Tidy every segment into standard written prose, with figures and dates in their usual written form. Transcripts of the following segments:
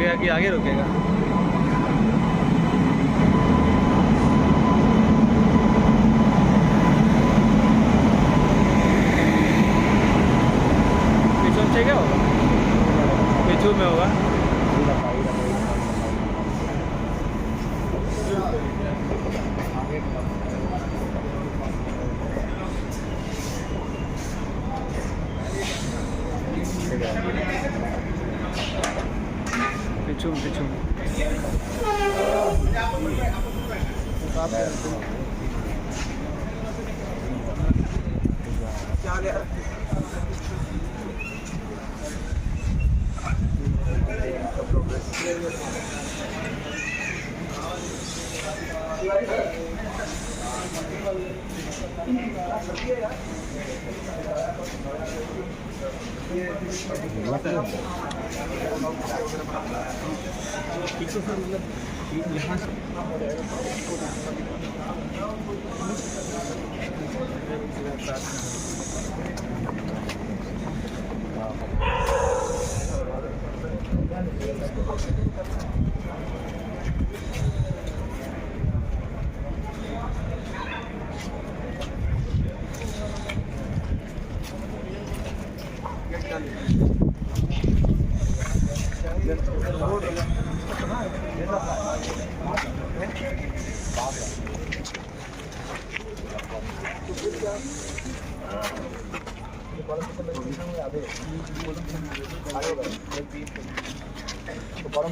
रुकेगा कि आगे रुकेगा। पीछे से क्या होगा? पीछू में होगा। पीछू पीछू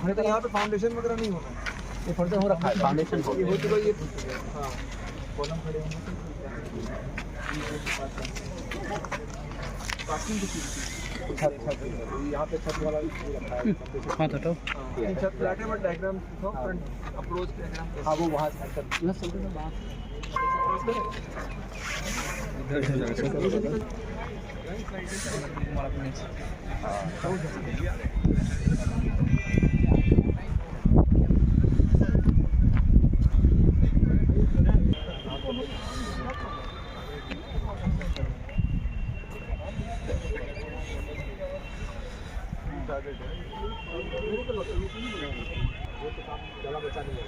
तो यहाँ पे फाउंडेशन वगैरह नहीं होना, ये फर्दर हो रखा है, फाउंडेशन हो ये हो चुका, ये हाँ कॉलम खड़े होंगे यहाँ पे छत वाला रखा है। हाँ तो छत फ्लैट है but diagram front approach diagram, हाँ वो वहाँ ज़्यादा बचा नहीं है।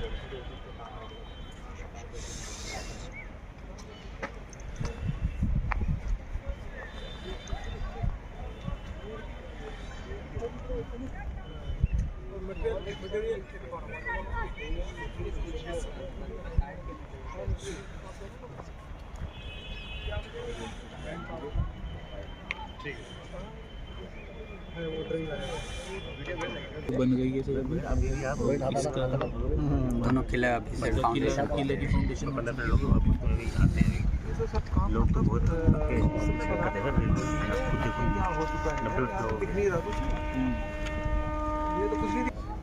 बन गई है सब। इसका दोनों किला अभी से किले की फाउंडेशन लोग तो बहुत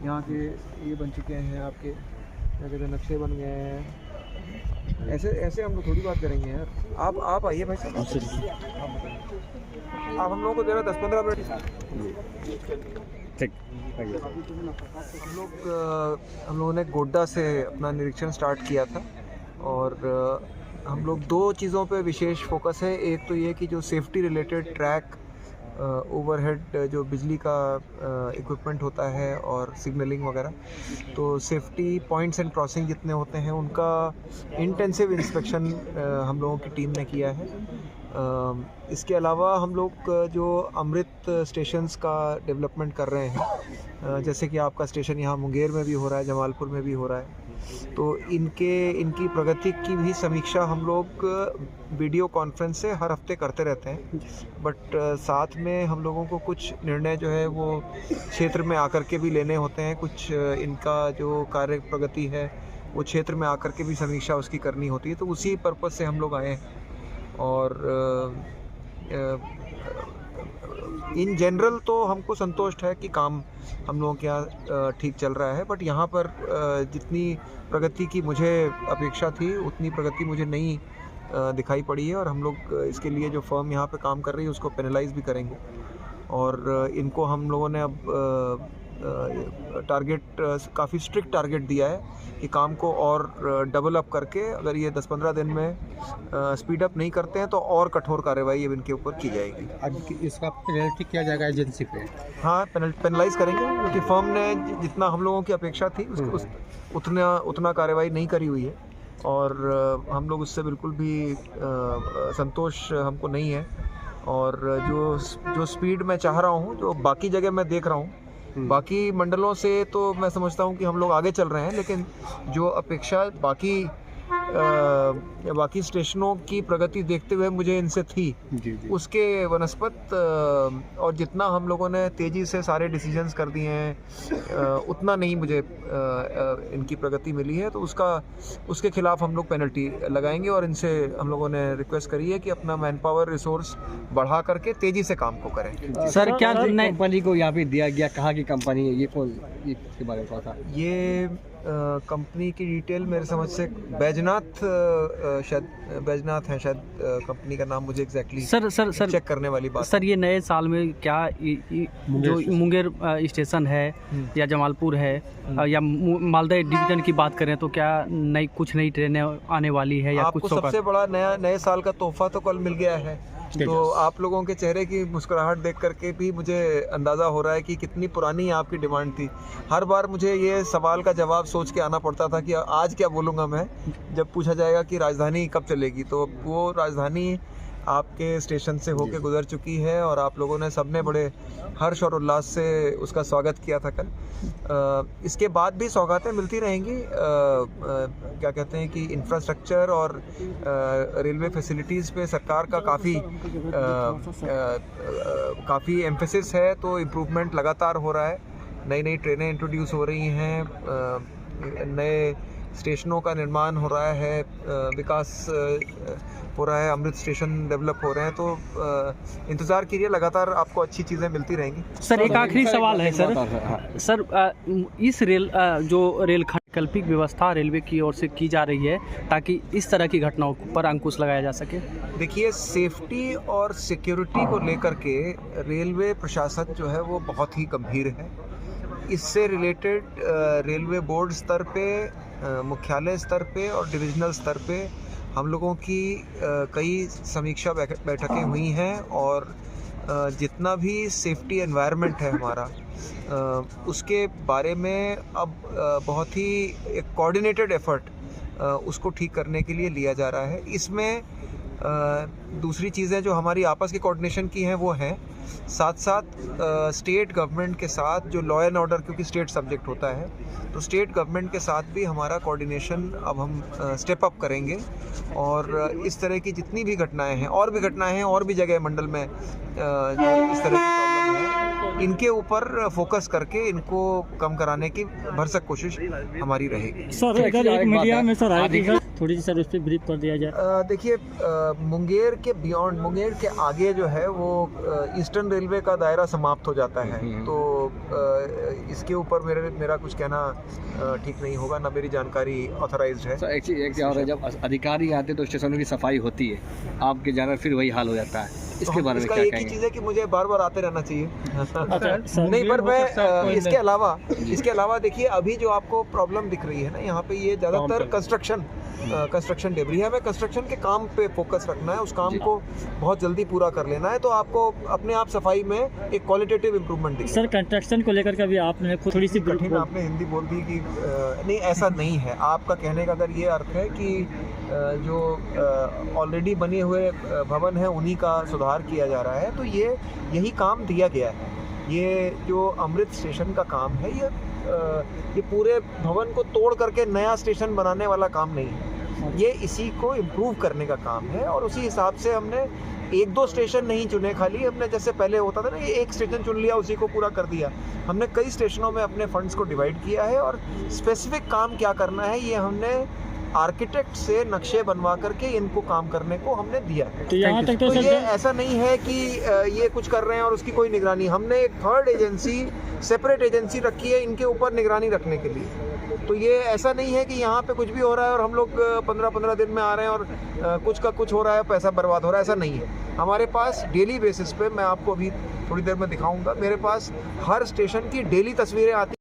यहाँ के ये बन चुके हैं आपके, क्या कहते हैं, नक्शे बन गए हैं। ऐसे ऐसे हम लोग थोड़ी बात करेंगे यार। आप आइए भाई साहब, आप हम लोगों को दे रहे 10-15 मिनट। ठीक। हम लोगों ने गोड्डा से अपना निरीक्षण स्टार्ट किया था और हम लोग दो चीज़ों पे विशेष फोकस है। एक तो ये कि जो सेफ्टी रिलेटेड ट्रैक, ओवरहेड जो बिजली का इक्विपमेंट होता है और सिग्नलिंग वगैरह, तो सेफ्टी पॉइंट्स एंड क्रॉसिंग जितने होते हैं उनका इंटेंसिव इंस्पेक्शन हम लोगों की टीम ने किया है। इसके अलावा हम लोग जो अमृत स्टेशंस का डेवलपमेंट कर रहे हैं, जैसे कि आपका स्टेशन यहाँ मुंगेर में भी हो रहा है, जमालपुर में भी हो रहा है, तो इनकी प्रगति की भी समीक्षा हम लोग वीडियो कॉन्फ्रेंस से हर हफ्ते करते रहते हैं। बट साथ में हम लोगों को कुछ निर्णय जो है वो क्षेत्र में आकर के भी लेने होते हैं। कुछ इनका जो कार्य प्रगति है वो क्षेत्र में आकर के भी समीक्षा उसकी करनी होती है, तो उसी पर्पज़ से हम लोग आए हैं। और इन जनरल तो हमको संतुष्ट है कि काम हम लोगों के यहाँ ठीक चल रहा है। बट यहाँ पर जितनी प्रगति की मुझे अपेक्षा थी उतनी प्रगति मुझे नहीं दिखाई पड़ी है, और हम लोग इसके लिए जो फर्म यहाँ पे काम कर रही है उसको पेनलाइज भी करेंगे। और इनको हम लोगों ने अब टारगेट काफ़ी स्ट्रिक्ट टारगेट दिया है कि काम को और डबल अप करके अगर ये 10-15 दिन में स्पीड अप नहीं करते हैं तो और कठोर कार्रवाई अब इनके ऊपर की जाएगी। अब इसका पेनल्टी किया जाएगा एजेंसी पे? हाँ, पेनलाइज करेंगे क्योंकि फर्म ने जितना हम लोगों की अपेक्षा थी उतना कार्रवाई नहीं करी हुई है और हम लोग उससे बिल्कुल भी संतोष हमको नहीं है। और जो स्पीड मैं चाह रहा हूँ, जो बाकी जगह मैं देख रहा हूँ, बाकी मंडलों से तो मैं समझता हूँ कि हम लोग आगे चल रहे हैं, लेकिन जो अपेक्षा बाकी स्टेशनों की प्रगति देखते हुए मुझे इनसे थी उसके वनस्पत और जितना हम लोगों ने तेज़ी से सारे डिसीजंस कर दिए हैं उतना नहीं मुझे इनकी प्रगति मिली है, तो उसके खिलाफ हम लोग पेनल्टी लगाएंगे और इनसे हम लोगों ने रिक्वेस्ट करी है कि अपना मैन पावर रिसोर्स बढ़ा करके तेज़ी से काम को करें। सर क्या कंपनी को यहाँ पे दिया गया, कहाँ की कंपनी है, ये कौन, इसके बारे में पता? ये कंपनी की डिटेल मेरे समझ से बैजनाथ है शायद कंपनी का नाम, मुझे एग्जैक्टली सर चेक करने वाली बात। सर ये नए साल में क्या जो मुंगेर स्टेशन है या जमालपुर है या मालदा डिवीजन की बात करें तो क्या कुछ नई ट्रेनें आने वाली है या आपको कुछ? सबसे बड़ा नए साल का तोहफा तो कल मिल गया है, तो आप लोगों के चेहरे की मुस्कुराहट देख करके भी मुझे अंदाज़ा हो रहा है कि कितनी पुरानी आपकी डिमांड थी। हर बार मुझे ये सवाल का जवाब सोच के आना पड़ता था कि आज क्या बोलूँगा मैं, जब पूछा जाएगा कि राजधानी कब चलेगी, तो वो राजधानी आपके स्टेशन से होके गुजर चुकी है और आप लोगों ने सबने बड़े हर्ष और उल्लास से उसका स्वागत किया था कल। इसके बाद भी सौगातें मिलती रहेंगी। क्या कहते हैं कि इंफ्रास्ट्रक्चर और रेलवे फैसिलिटीज़ पे सरकार का काफ़ी एम्फेसिस है, तो इम्प्रूवमेंट लगातार हो रहा है। नई ट्रेनें इंट्रोड्यूस हो रही हैं, नए स्टेशनों का निर्माण हो रहा है, विकास हो रहा है, अमृत स्टेशन डेवलप हो रहे हैं, तो इंतज़ार कीजिए, लगातार आपको अच्छी चीज़ें मिलती रहेंगी। सर एक आखिरी सवाल है सर, इस जो रेलखंड वैकल्पिक व्यवस्था रेलवे की ओर से की जा रही है ताकि इस तरह की घटनाओं पर अंकुश लगाया जा सके? देखिए, सेफ्टी और सिक्योरिटी को लेकर के रेलवे प्रशासन जो है वो बहुत ही गंभीर है। इससे रिलेटेड रेलवे बोर्ड स्तर पे, मुख्यालय स्तर पे और डिविजनल स्तर पे हम लोगों की कई समीक्षा बैठकें हुई हैं और जितना भी सेफ्टी एनवायरनमेंट है हमारा, उसके बारे में अब बहुत ही एक कोऑर्डिनेटेड एफर्ट उसको ठीक करने के लिए लिया जा रहा है। इसमें दूसरी चीज़ें जो हमारी आपस की कोऑर्डिनेशन की हैं वो हैं, साथ साथ स्टेट गवर्नमेंट के साथ जो लॉ एंड ऑर्डर, क्योंकि स्टेट सब्जेक्ट होता है, तो स्टेट गवर्नमेंट के साथ भी हमारा कोऑर्डिनेशन अब हम स्टेप अप करेंगे और इस तरह की जितनी भी घटनाएं हैं और भी जगह मंडल में जो इस तरह की प्रॉब्लम है, इनके ऊपर फोकस करके इनको कम कराने की भरसक कोशिश हमारी रहेगी। सर अगर एक मीडिया में सर आएगी थोड़ी सी सर उस पर ब्रीफ कर दिया जाए। देखिए, मुंगेर के बियॉन्ड, मुंगेर के आगे जो है वो ईस्टर्न रेलवे का दायरा समाप्त हो जाता है, तो इसके ऊपर मेरा कुछ कहना ठीक नहीं होगा, ना मेरी जानकारी ऑथराइज्ड है। सर एक चीज़ और है, जब अधिकारी आते तो स्टेशनों की सफाई होती है, आपके जाना फिर वही हाल हो जाता है, इसके बारे में क्या कहेंगे? एक ही चीज़ है कि मुझे बार बार आते रहना चाहिए। नहीं, पर मैं इसके अलावा देखिए, अभी जो आपको प्रॉब्लम दिख रही है ना यहाँ पे, ये ज़्यादातर कंस्ट्रक्शन डेब्री है। हमें कंस्ट्रक्शन के काम पे फोकस रखना है, उस काम को बहुत जल्दी पूरा कर लेना है, तो आपको अपने आप सफाई में एक क्वालिटेटिव इम्प्रूवमेंट दिखेगा। सर कंस्ट्रक्शन को लेकर के भी आपने थोड़ी सी कठिन आपने हिंदी बोल दी कि नहीं, ऐसा नहीं है। आपका कहने का अगर ये अर्थ है कि जो ऑलरेडी बने हुए भवन हैं उन्हीं का सुधार किया जा रहा है, तो यही काम दिया गया है। ये जो अमृत स्टेशन का काम है, ये पूरे भवन को तोड़ करके नया स्टेशन बनाने वाला काम नहीं है, ये इसी को इम्प्रूव करने का काम है। और उसी हिसाब से हमने 1-2 स्टेशन नहीं चुने, खाली हमने जैसे पहले होता था ना, ये एक स्टेशन चुन लिया, उसी को पूरा कर दिया। हमने कई स्टेशनों में अपने फंड्स को डिवाइड किया है और स्पेसिफिक काम क्या करना है ये हमने आर्किटेक्ट से नक्शे बनवा करके इनको काम करने को हमने दिया है। तो यहाँ तक तो ये ऐसा नहीं है कि ये कुछ कर रहे हैं और उसकी कोई निगरानी, हमने एक थर्ड एजेंसी, सेपरेट एजेंसी रखी है इनके ऊपर निगरानी रखने के लिए। तो ये ऐसा नहीं है कि यहाँ पे कुछ भी हो रहा है और हम लोग 15-15 दिन में आ रहे हैं और कुछ का कुछ हो रहा है, पैसा बर्बाद हो रहा है, ऐसा नहीं है। हमारे पास डेली बेसिस पे, मैं आपको अभी थोड़ी देर में दिखाऊंगा। मेरे पास हर स्टेशन की डेली तस्वीरें आती